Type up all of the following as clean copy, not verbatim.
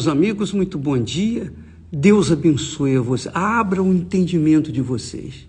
meus amigos, muito bom dia. Deus abençoe a você. Abra o entendimento de vocês.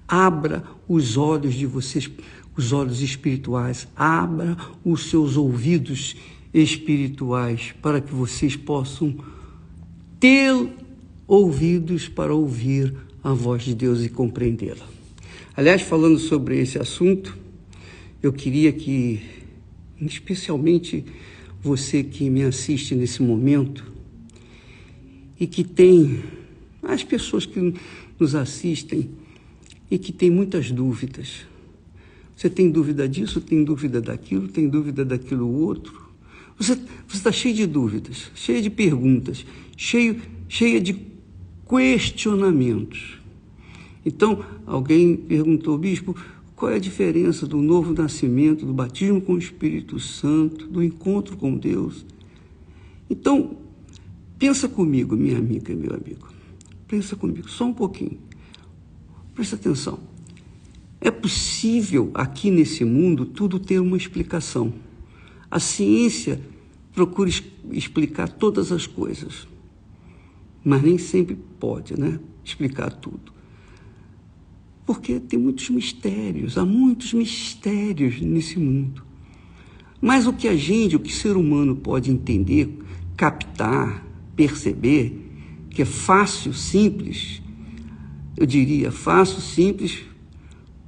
Abra os olhos de vocês, os olhos espirituais. Abra os seus ouvidos espirituais para que vocês possam ter ouvidos para ouvir a voz de Deus e compreendê-la. Aliás, falando sobre esse assunto, eu queria que, especialmente você que me assiste nesse momento e que tem, as pessoas que nos assistem e que tem muitas dúvidas. Você tem dúvida disso, tem dúvida daquilo, tem dúvida daquilo outro. Você está cheio de dúvidas, cheio de perguntas, cheia de questionamentos. Então, alguém perguntou, bispo, qual é a diferença do novo nascimento, do batismo com o Espírito Santo, do encontro com Deus? Então, pensa comigo, minha amiga e meu amigo. Pensa comigo, só um pouquinho. Presta atenção. É possível aqui nesse mundo tudo ter uma explicação. A ciência procura explicar todas as coisas, mas nem sempre pode, explicar tudo. Porque tem muitos mistérios, há muitos mistérios nesse mundo. Mas o que o ser humano pode entender, captar, perceber, que é fácil, simples, eu diria fácil, simples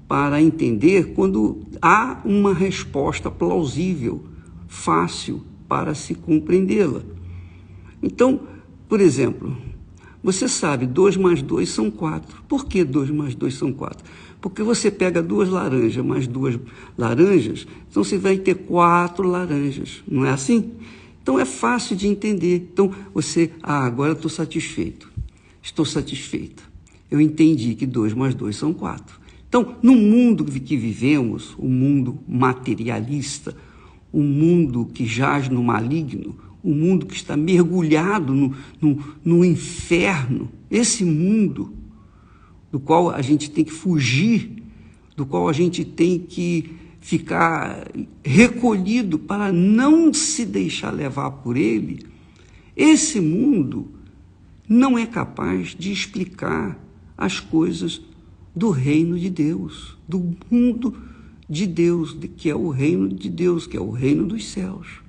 para entender quando há uma resposta plausível, fácil para se compreendê-la. Então, por exemplo, você sabe, 2 mais 2 são 4. Por que 2 mais 2 são 4? Porque você pega 2 laranjas mais 2 laranjas, então você vai ter 4 laranjas, não é assim? Então é fácil de entender. Então você, agora estou satisfeito, estou satisfeita. Eu entendi que 2 mais 2 são 4. Então, no mundo que vivemos, o mundo materialista, o mundo que jaz no maligno, o mundo que está mergulhado no inferno, esse mundo do qual a gente tem que fugir, do qual a gente tem que ficar recolhido para não se deixar levar por ele, esse mundo não é capaz de explicar as coisas do reino de Deus, do mundo de Deus, que é o reino de Deus, que é o reino dos céus.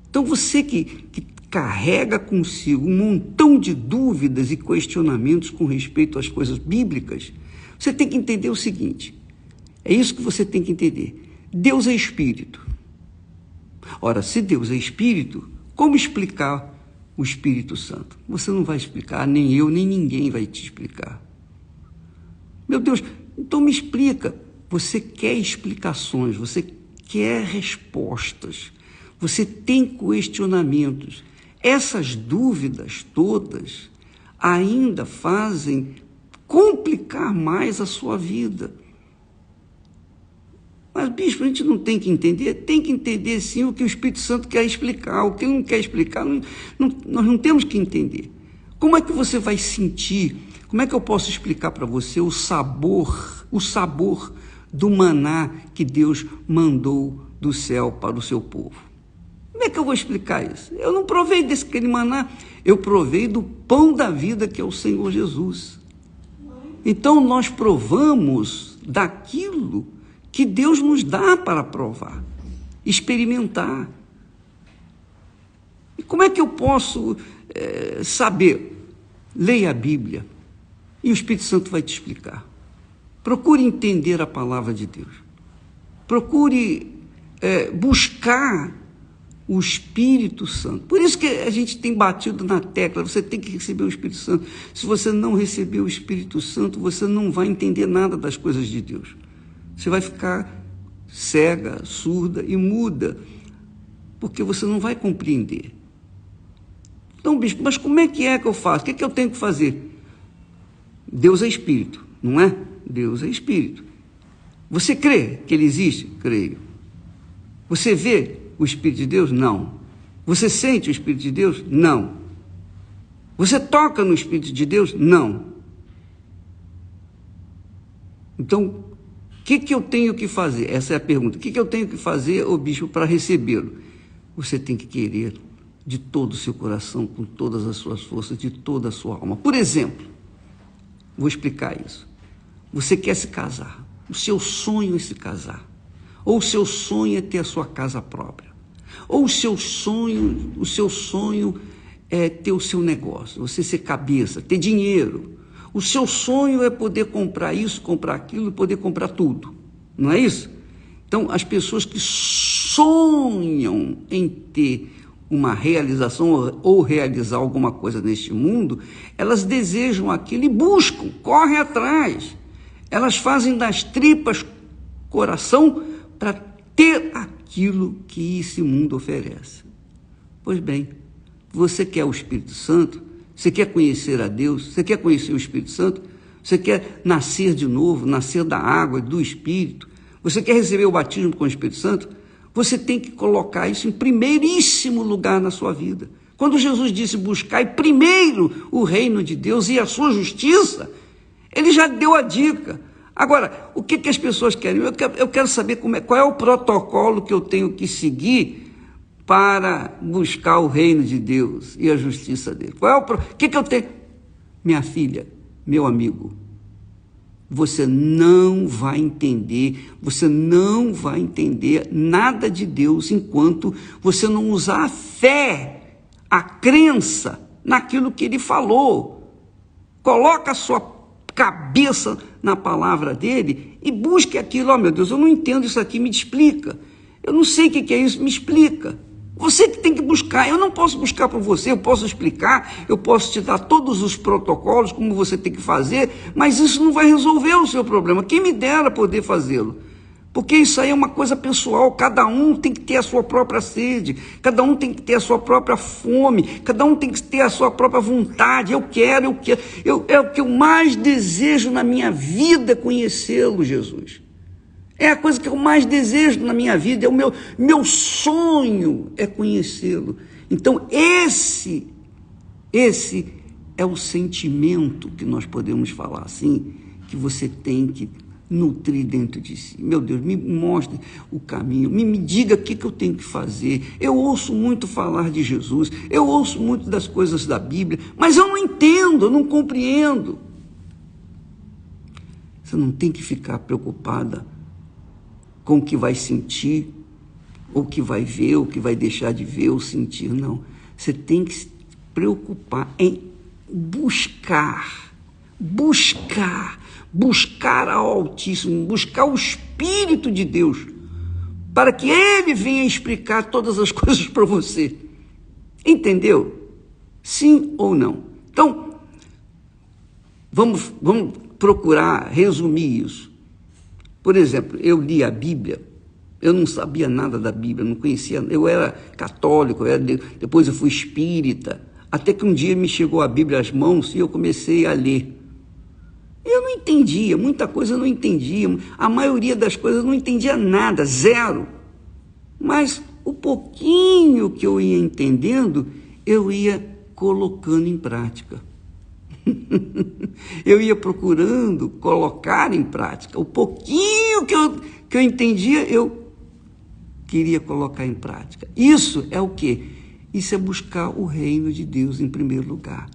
Então você que carrega consigo um montão de dúvidas e questionamentos com respeito às coisas bíblicas, você tem que entender o seguinte, é isso que você tem que entender. Deus é Espírito. Ora, se Deus é Espírito, como explicar o Espírito Santo? Você não vai explicar, nem eu, nem ninguém vai te explicar. Meu Deus, então me explica. Você quer explicações, você quer respostas, você tem questionamentos. Essas dúvidas todas ainda fazem complicar mais a sua vida. Mas, bispo, a gente não tem que entender? Tem que entender, sim, o que o Espírito Santo quer explicar. O que ele não quer explicar, nós não temos que entender. Como é que você vai sentir? Como é que eu posso explicar para você o sabor do maná que Deus mandou do céu para o seu povo? Como é que eu vou explicar isso? Eu não provei daquele maná, eu provei do pão da vida que é o Senhor Jesus. Então nós provamos daquilo que Deus nos dá para provar, experimentar. E como é que eu posso saber? Leia a Bíblia e o Espírito Santo vai te explicar. Procure entender a palavra de Deus. Procure buscar o Espírito Santo. Por isso que a gente tem batido na tecla, você tem que receber o Espírito Santo. Se você não receber o Espírito Santo, você não vai entender nada das coisas de Deus. Você vai ficar cega, surda e muda, porque você não vai compreender. Então, bispo, mas como é que eu faço? O que eu tenho que fazer? Deus é Espírito, não é? Deus é Espírito. Você crê que Ele existe? Creio. Você vê o Espírito de Deus? Não. Você sente o Espírito de Deus? Não. Você toca no Espírito de Deus? Não. Então, o que eu tenho que fazer? Essa é a pergunta. O que eu tenho que fazer, ô bispo, para recebê-lo? Você tem que querer de todo o seu coração, com todas as suas forças, de toda a sua alma. Por exemplo, vou explicar isso. Você quer se casar, o seu sonho é se casar, ou o seu sonho é ter a sua casa própria, ou o seu sonho é ter o seu negócio, você ser cabeça, ter dinheiro. O seu sonho é poder comprar isso, comprar aquilo, poder comprar tudo, não é isso? Então, as pessoas que sonham em ter uma realização ou realizar alguma coisa neste mundo, elas desejam aquilo e buscam, correm atrás. Elas fazem das tripas coração para ter aquilo que esse mundo oferece. Pois bem, você quer o Espírito Santo? Você quer conhecer a Deus? Você quer conhecer o Espírito Santo? Você quer nascer de novo, nascer da água, do Espírito? Você quer receber o batismo com o Espírito Santo? Você tem que colocar isso em primeiríssimo lugar na sua vida. Quando Jesus disse buscai primeiro o reino de Deus e a sua justiça, ele já deu a dica. Agora, o que as pessoas querem? Eu quero saber qual é o protocolo que eu tenho que seguir para buscar o reino de Deus e a justiça dele. O que eu tenho? Minha filha, meu amigo, você não vai entender nada de Deus enquanto você não usar a fé, a crença naquilo que ele falou. Coloca a sua cabeça na palavra dele e busque aquilo. Oh, meu Deus, eu não entendo isso aqui, me explica. Eu não sei o que é isso, me explica. Você que tem que buscar, eu não posso buscar por você, eu posso explicar, eu posso te dar todos os protocolos, como você tem que fazer, mas isso não vai resolver o seu problema. Quem me dera poder fazê-lo? Porque isso aí é uma coisa pessoal, cada um tem que ter a sua própria sede, cada um tem que ter a sua própria fome, cada um tem que ter a sua própria vontade. É o que eu mais desejo na minha vida, é conhecê-lo, Jesus. É a coisa que eu mais desejo na minha vida, é o meu sonho é conhecê-lo. Então esse é o sentimento que nós podemos falar assim, que você tem que nutrir dentro de si. Meu Deus, me mostre o caminho, me diga o que eu tenho que fazer. Eu ouço muito falar de Jesus, eu ouço muito das coisas da Bíblia, mas eu não entendo, eu não compreendo. Você não tem que ficar preocupada com o que vai sentir, ou o que vai ver, ou o que vai deixar de ver ou sentir, não. Você tem que se preocupar em buscar ao Altíssimo, buscar o Espírito de Deus, para que Ele venha explicar todas as coisas para você. Entendeu? Sim ou não? Então, vamos procurar resumir isso. Por exemplo, eu li a Bíblia, eu não sabia nada da Bíblia, não conhecia, eu era católico, depois eu fui espírita, até que um dia me chegou a Bíblia às mãos e eu comecei a ler. Eu não entendia, muita coisa eu não entendia, a maioria das coisas eu não entendia nada, zero. Mas o pouquinho que eu ia entendendo, eu ia colocando em prática. Eu ia procurando colocar em prática. O pouquinho que eu entendia, eu queria colocar em prática. Isso é o quê? Isso é buscar o reino de Deus em primeiro lugar.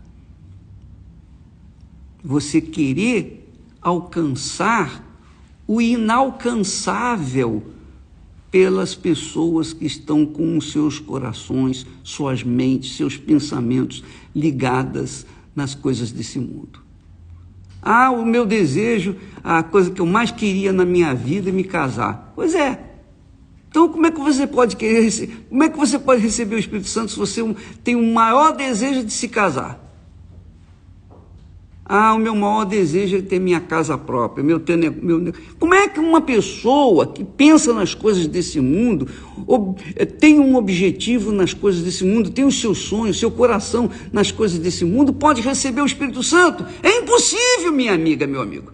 Você querer alcançar o inalcançável pelas pessoas que estão com os seus corações, suas mentes, seus pensamentos ligadas nas coisas desse mundo. O meu desejo, a coisa que eu mais queria na minha vida é me casar. Pois é. Então, como é que você pode receber o Espírito Santo se você tem o maior desejo de se casar? O meu maior desejo é ter minha casa própria. Como é que uma pessoa que pensa nas coisas desse mundo, tem um objetivo nas coisas desse mundo, tem os seus sonhos, seu coração nas coisas desse mundo, pode receber o Espírito Santo? É impossível, minha amiga, meu amigo.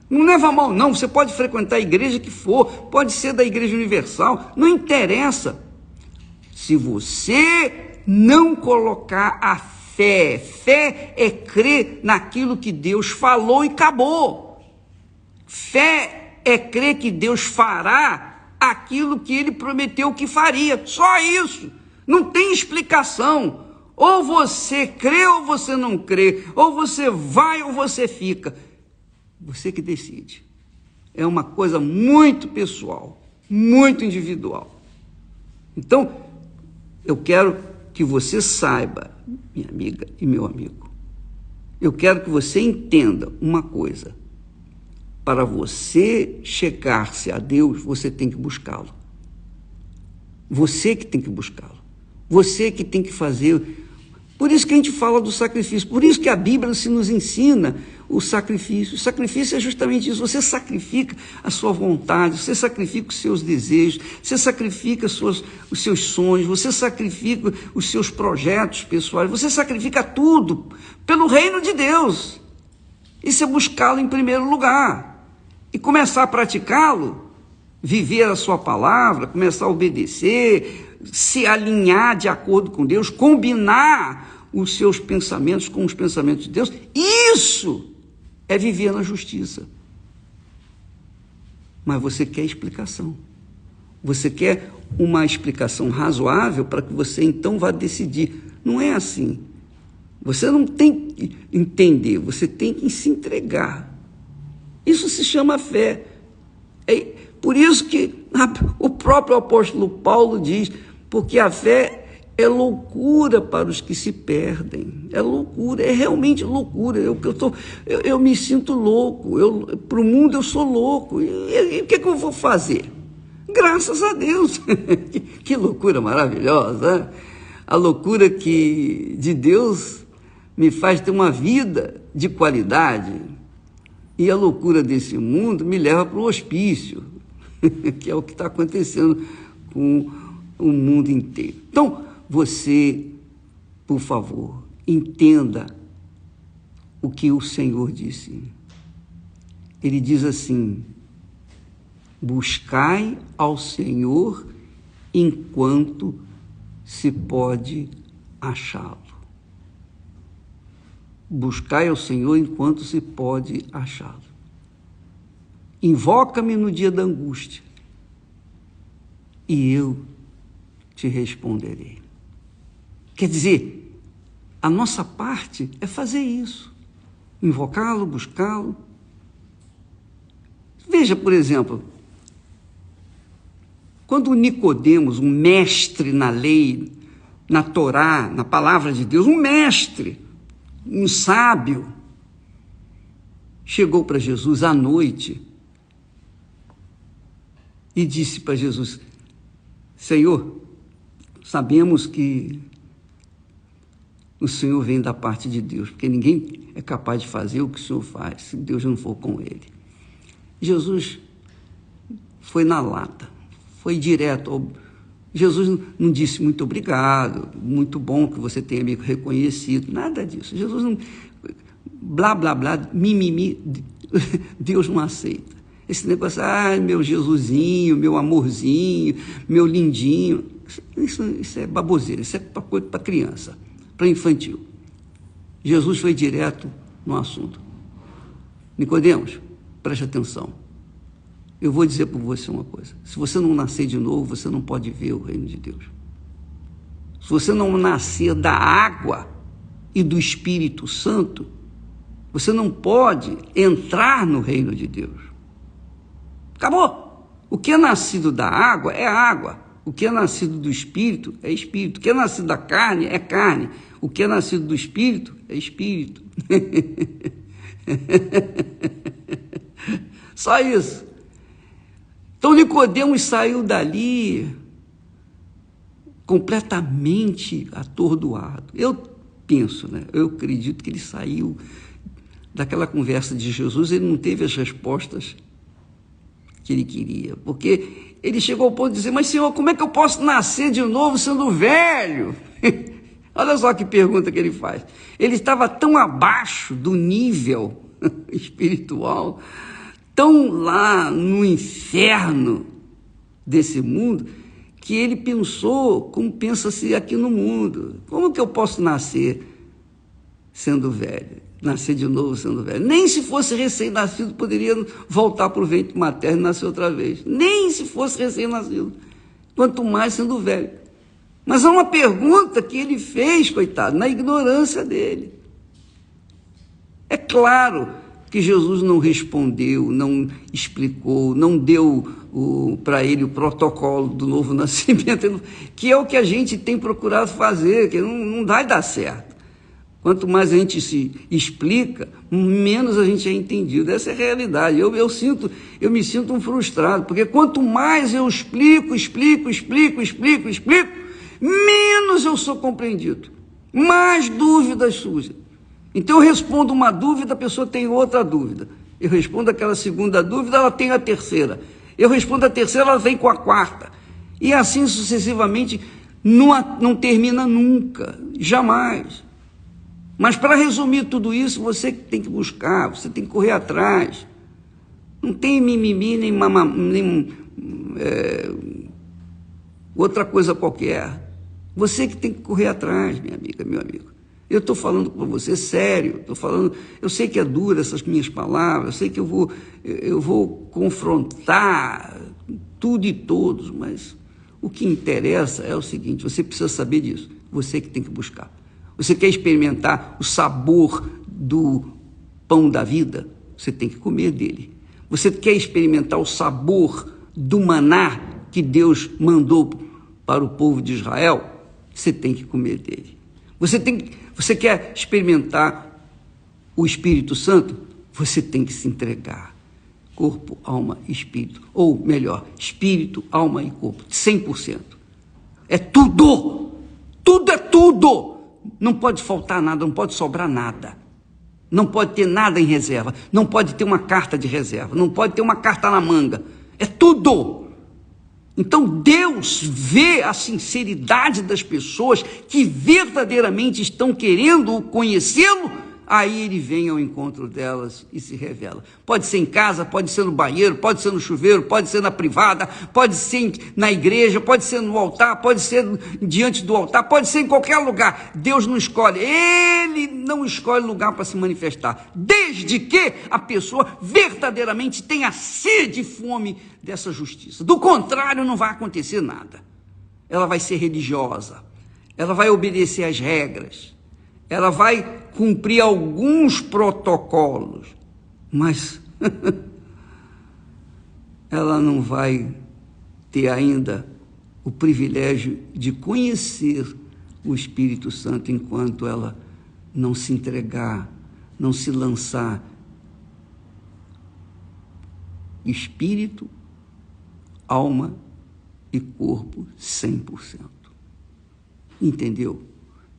Não leva a mal, não. Você pode frequentar a igreja que for, pode ser da Igreja Universal, não interessa. Se você não colocar a fé é crer naquilo que Deus falou e acabou. Fé é crer que Deus fará aquilo que Ele prometeu que faria. Só isso. Não tem explicação. Ou você crê ou você não crê. Ou você vai ou você fica. Você que decide. É uma coisa muito pessoal, muito individual. Então, eu quero que você saiba, minha amiga e meu amigo, eu quero que você entenda uma coisa. Para você chegar-se a Deus, você tem que buscá-lo. Você que tem que buscá-lo. Você que tem que fazer. Por isso que a gente fala do sacrifício. Por isso que a Bíblia se nos ensina o sacrifício. O sacrifício é justamente isso. Você sacrifica a sua vontade, você sacrifica os seus desejos, você sacrifica os seus sonhos, você sacrifica os seus projetos pessoais, você sacrifica tudo pelo reino de Deus. Isso é buscá-lo em primeiro lugar. E começar a praticá-lo, viver a sua palavra, começar a obedecer, se alinhar de acordo com Deus, combinar os seus pensamentos com os pensamentos de Deus. Isso é viver na justiça. Mas você quer explicação. Você quer uma explicação razoável para que você então vá decidir. Não é assim. Você não tem que entender, você tem que se entregar. Isso se chama fé. É por isso que o próprio apóstolo Paulo diz, porque a fé é loucura para os que se perdem. É loucura, é realmente loucura. Eu me sinto louco. Para o mundo eu sou louco. E o que eu vou fazer? Graças a Deus. Que loucura maravilhosa. Né? A loucura de Deus me faz ter uma vida de qualidade. E a loucura desse mundo me leva para o hospício, que é o que está acontecendo com o mundo inteiro. Então, você, por favor, entenda o que o Senhor disse. Ele diz assim: buscai ao Senhor enquanto se pode achá-lo. Buscai ao Senhor enquanto se pode achá-lo. Invoca-me no dia da angústia, e eu te responderei. Quer dizer, a nossa parte é fazer isso. Invocá-lo, buscá-lo. Veja, por exemplo, quando Nicodemos, um mestre na lei, na Torá, na palavra de Deus, um mestre, um sábio, chegou para Jesus à noite e disse para Jesus: Senhor, sabemos que o Senhor vem da parte de Deus, porque ninguém é capaz de fazer o que o Senhor faz, se Deus não for com ele. Jesus foi na lata, foi direto. Jesus não disse muito obrigado, muito bom que você tenha me reconhecido, nada disso. Jesus não, blá, blá, blá, mimimi, Deus não aceita. Esse negócio, meu Jesusinho, meu amorzinho, meu lindinho, isso é baboseira, isso é para criança, para infantil. Jesus foi direto no assunto. Nicodemos, preste atenção. Eu vou dizer para você uma coisa: se você não nascer de novo, você não pode ver o reino de Deus. Se você não nascer da água e do Espírito Santo, você não pode entrar no reino de Deus. Acabou. O que é nascido da água é água. O que é nascido do Espírito é Espírito. O que é nascido da carne é carne. O que é nascido do Espírito é Espírito. Só isso. Então Nicodemos saiu dali completamente atordoado. Eu penso, eu acredito que ele saiu daquela conversa de Jesus, ele não teve as respostas que ele queria, porque ele chegou ao ponto de dizer: mas Senhor, como é que eu posso nascer de novo sendo velho? Olha só que pergunta que ele faz. Ele estava tão abaixo do nível espiritual, tão lá no inferno desse mundo, que ele pensou como pensa-se aqui no mundo. Como que eu posso nascer sendo velho? Nascer de novo sendo velho? Nem se fosse recém-nascido poderia voltar para o ventre materno e nascer outra vez. Nem se fosse recém-nascido. Quanto mais sendo velho. Mas há uma pergunta que ele fez, coitado, na ignorância dele. É claro que Jesus não respondeu, não explicou, não deu para ele o protocolo do novo nascimento, que é o que a gente tem procurado fazer, que não vai dar certo. Quanto mais a gente se explica, menos a gente é entendido. Essa é a realidade. Eu me sinto um frustrado, porque quanto mais eu explico, menos eu sou compreendido. Mais dúvidas surgem. Então eu respondo uma dúvida, a pessoa tem outra dúvida. Eu respondo aquela segunda dúvida, ela tem a terceira. Eu respondo a terceira, ela vem com a quarta. E assim sucessivamente, não termina nunca, jamais. Mas para resumir tudo isso, você que tem que buscar, você tem que correr atrás. Não tem mimimi, nem outra coisa qualquer. Você que tem que correr atrás, minha amiga, meu amigo. Eu estou falando com você sério, eu sei que é dura essas minhas palavras, eu sei que eu vou confrontar tudo e todos, mas o que interessa é o seguinte, você precisa saber disso, você que tem que buscar. Você quer experimentar o sabor do pão da vida? Você tem que comer dele. Você quer experimentar o sabor do maná que Deus mandou para o povo de Israel? Você tem que comer dele. Você quer experimentar o Espírito Santo? Você tem que se entregar. Corpo, alma e espírito. Ou melhor, espírito, alma e corpo. 100%. É tudo. Tudo é tudo. Não pode faltar nada, não pode sobrar nada. Não pode ter nada em reserva. Não pode ter uma carta de reserva. Não pode ter uma carta na manga. É tudo. Então Deus vê a sinceridade das pessoas que verdadeiramente estão querendo conhecê-lo, aí ele vem ao encontro delas e se revela. Pode ser em casa, pode ser no banheiro, pode ser no chuveiro, pode ser na privada, pode ser na igreja, pode ser no altar, pode ser diante do altar, pode ser em qualquer lugar. Deus não escolhe, ele não escolhe lugar para se manifestar, desde que a pessoa verdadeiramente tenha sede e fome dessa justiça. Do contrário, não vai acontecer nada. Ela vai ser religiosa, ela vai obedecer às regras, ela vai cumprir alguns protocolos, mas ela não vai ter ainda o privilégio de conhecer o Espírito Santo enquanto ela não se entregar, não se lançar espírito, alma e corpo 100%. Entendeu?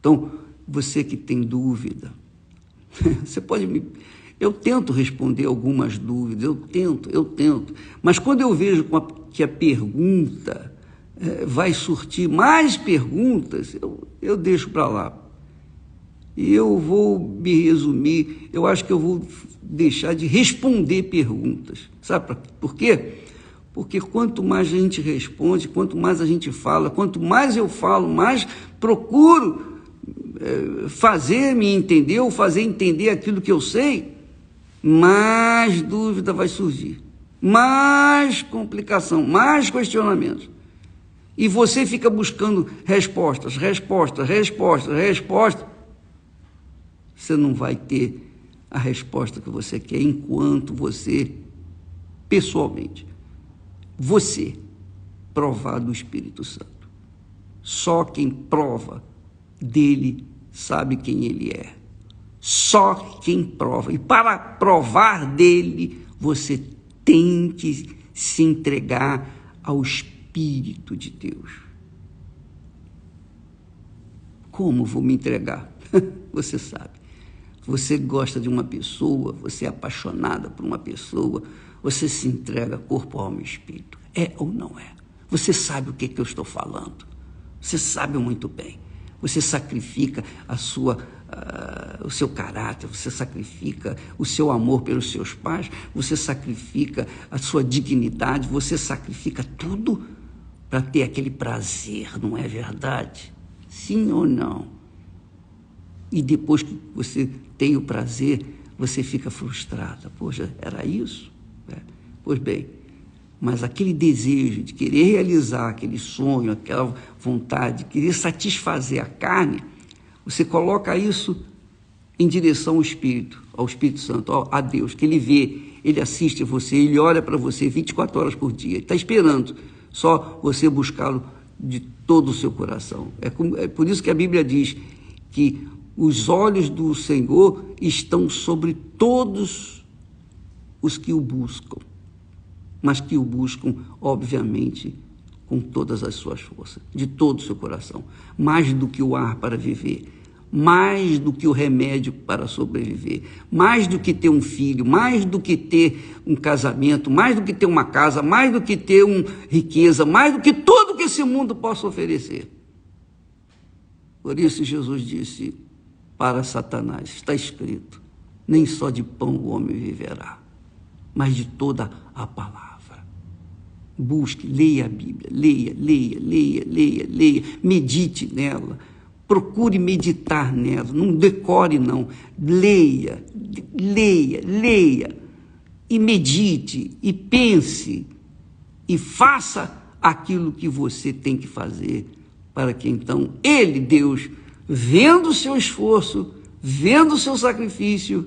Então, você que tem dúvida, você pode eu tento responder algumas dúvidas, eu tento, mas quando eu vejo que a pergunta vai surtir mais perguntas, eu deixo para lá. E eu vou me resumir, eu acho que eu vou deixar de responder perguntas. Sabe por quê? Porque quanto mais a gente responde, quanto mais a gente fala, quanto mais eu falo, mais procuro fazer me entender ou fazer entender aquilo que eu sei, mais dúvida vai surgir, mais complicação, mais questionamentos. E você fica buscando respostas. Você não vai ter a resposta que você quer enquanto você, pessoalmente, você provar do Espírito Santo. Só quem prova dele sabe quem ele é. Só quem prova. E para provar dele, você tem que se entregar ao Espírito de Deus. Como vou me entregar? Você sabe. Você gosta de uma pessoa, você é apaixonada por uma pessoa, você se entrega corpo, alma e espírito. É ou não é? Você sabe o que eu estou falando. Você sabe muito bem. Você sacrifica o seu caráter, você sacrifica o seu amor pelos seus pais, você sacrifica a sua dignidade, você sacrifica tudo para ter aquele prazer, não é verdade? Sim ou não? E depois que você tem o prazer, você fica frustrada. Poxa, era isso? Pois bem, mas aquele desejo de querer realizar aquele sonho, aquela vontade, de querer satisfazer a carne, você coloca isso em direção ao Espírito Santo, a Deus, que Ele vê, Ele assiste a você, Ele olha para você 24 horas por dia, Ele está esperando só você buscá-lo de todo o seu coração. É por isso que a Bíblia diz que os olhos do Senhor estão sobre todos os que o buscam, mas que o buscam, obviamente, com todas as suas forças, de todo o seu coração, mais do que o ar para viver, mais do que o remédio para sobreviver, mais do que ter um filho, mais do que ter um casamento, mais do que ter uma casa, mais do que ter riqueza, mais do que tudo que esse mundo possa oferecer. Por isso Jesus disse para Satanás, está escrito, nem só de pão o homem viverá, mas de toda a palavra. Busque, leia a Bíblia, leia, medite nela, procure meditar nela, não decore não, leia, e medite, e pense, e faça aquilo que você tem que fazer, para que então Ele, Deus, vendo o seu esforço, vendo o seu sacrifício,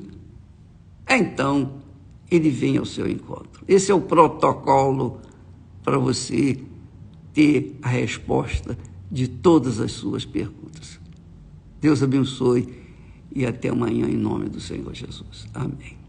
então Ele vem ao seu encontro. Esse é o protocolo para você ter a resposta de todas as suas perguntas. Deus abençoe e até amanhã em nome do Senhor Jesus. Amém.